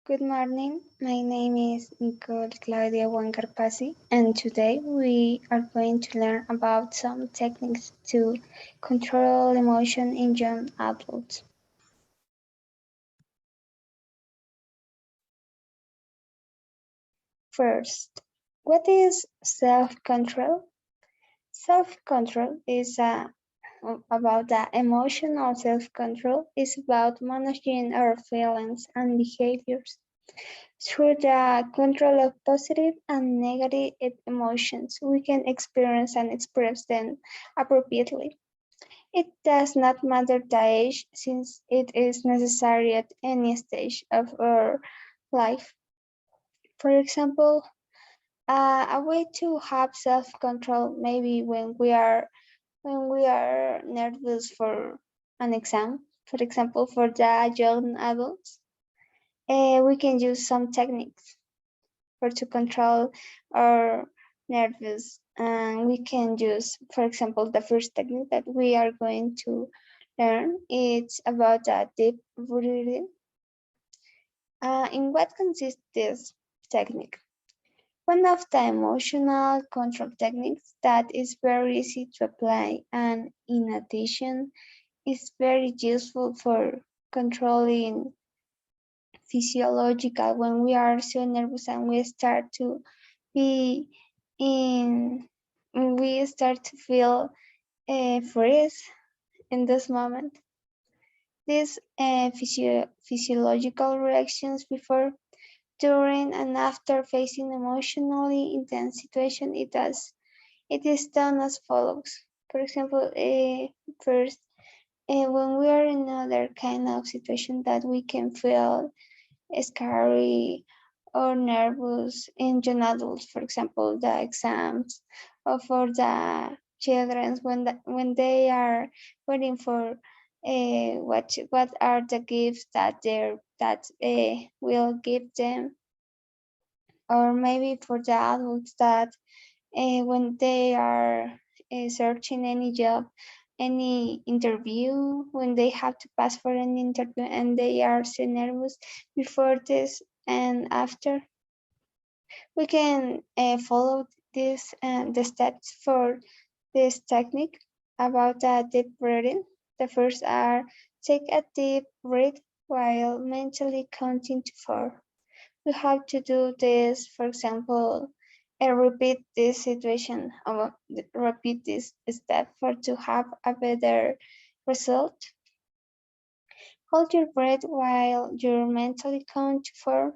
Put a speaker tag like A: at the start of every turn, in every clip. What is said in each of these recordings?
A: Good morning. My name is Nicole Claudia Huancarpasi, and today we are going to learn about some techniques to control emotion in young adults. First, what is self-control? Self-control is about the emotional self-control. Is about managing our feelings and behaviors through the control of positive and negative emotions. We can experience and express them appropriately. It does not matter the age, since it is necessary at any stage of our life. For example, a way to have self-control maybe when we are nervous for an exam. For example, for the young adults, we can use some techniques for to control our nerves. And we can use, for example, the first technique that we are going to learn. It's about a deep breathing. In what consists this technique? One of the emotional control techniques that is very easy to apply, and in addition is very useful for controlling physiological when we are so nervous and we start to be in we start to feel freeze in this moment. These physiological reactions before, during, and after facing emotionally intense situation, it is done as follows. For example, first, when we are in another kind of situation that we can feel scary or nervous in young adults, for example, the exams, or for the children when they are waiting for what are the gifts that will give them, or maybe for the adults that when they are searching any job, any interview, when they have to pass for an interview and they are so nervous before this and after. We can follow the steps for this technique about deep breathing. The first are: take a deep breath while mentally counting to 4. We have to do this, for example, repeat this situation, repeat this step for to have a better result. Hold your breath while you mentally count to 4.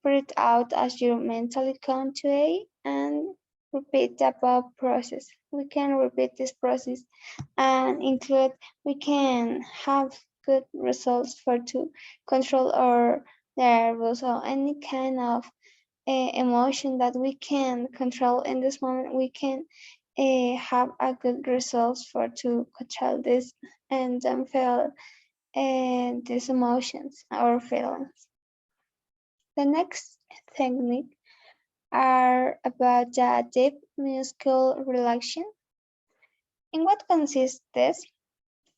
A: Breathe out as you mentally count to 8, and repeat the above process. We can repeat this process and include, we can have good results for to control our nerves or any kind of emotion that we can control in this moment. We can have a good results for to control this and don't feel these emotions or feelings. The next technique are about the deep muscle relaxation. In what consists this?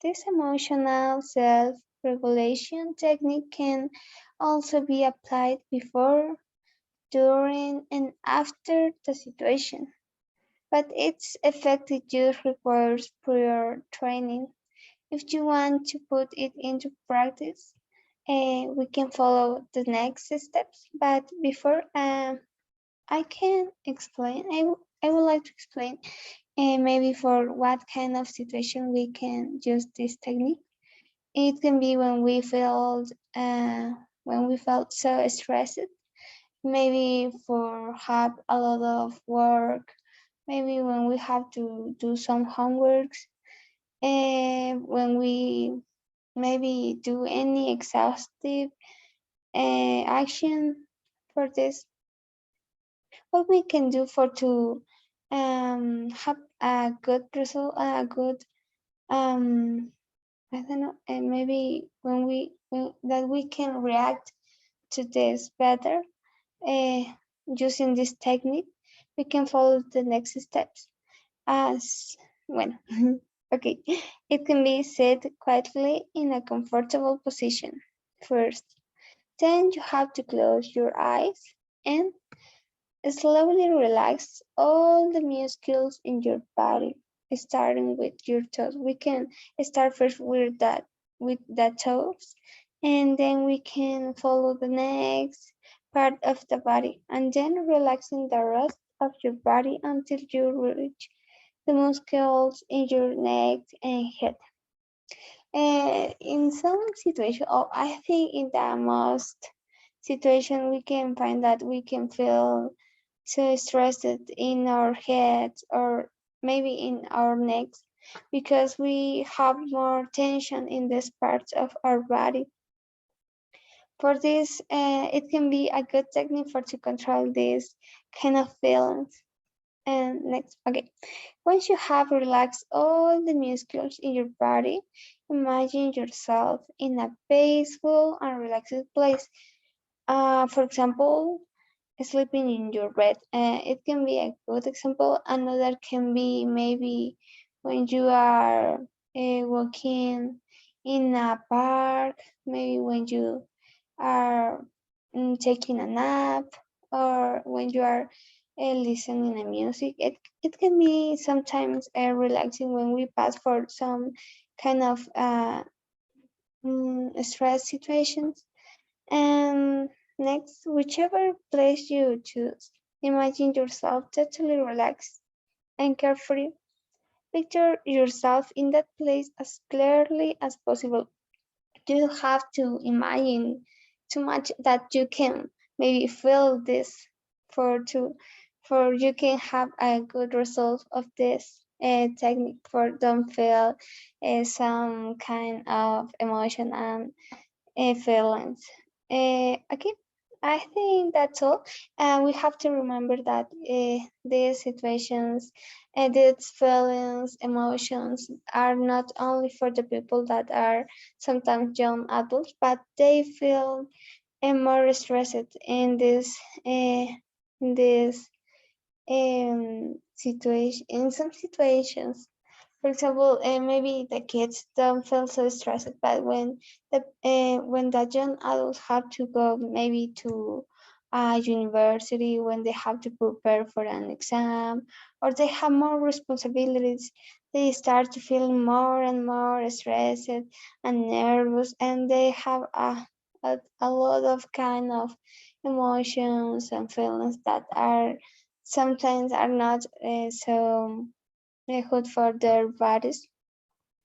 A: This emotional self-regulation technique can also be applied before, during, and after the situation, but its effective use requires prior training. If you want to put it into practice, we can follow the next steps. But before I can explain, I would like to explain maybe for what kind of situation we can use this technique. It can be when we felt so stressed, maybe for have a lot of work, maybe when we have to do some homeworks, and when we maybe do any exhaustive action. For this, what we can do for to have a good result, a good I don't know, and maybe that we can react to this better, uh, using this technique, we can follow the next steps as well. Okay, it can be sit quietly in a comfortable position. First, Then you have to close your eyes and slowly relax all the muscles in your body, starting with your toes. We can start first with the toes, and then we can follow the next part of the body, and then relaxing the rest of your body until you reach the muscles in your neck and head. In some situation, or I think in the most situation, we can find that we can feel so stressed in our heads or maybe in our necks because we have more tension in this part of our body. For this, it can be a good technique for to control this kind of feelings. And next, okay. Once you have relaxed all the muscles in your body, imagine yourself in a peaceful and relaxed place. For example, sleeping in your bed. It can be a good example. Another can be maybe when you are walking in a park, maybe when you are taking a nap, or when you are listening to music. It can be sometimes relaxing when we pass for some kind of stress situations. And next, whichever place you choose, imagine yourself totally relaxed and carefree. Picture yourself in that place as clearly as possible. You don't have to imagine too much that you can maybe feel this to for you can have a good result of this technique for don't feel some kind of emotion and feelings. Okay, I think that's all. We have to remember that these situations, these feelings, emotions are not only for the people that are sometimes young adults, but they feel more stressed in this situation. In some situations, for example, maybe the kids don't feel so stressed, but when the young adults have to go maybe to a university, when they have to prepare for an exam, or they have more responsibilities, they start to feel more and more stressed and nervous, and they have a lot of kind of emotions and feelings that are sometimes are not so good for their bodies.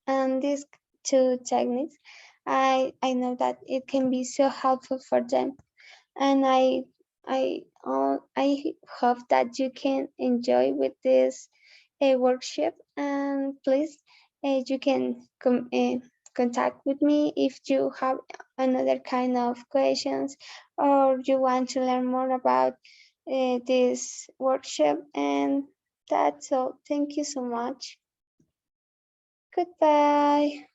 A: And these two techniques, I know that it can be so helpful for them. And I hope that you can enjoy with this workshop. And please, you can contact with me if you have another kind of questions or you want to learn more about this workshop. And that's all. Thank you so much. Goodbye.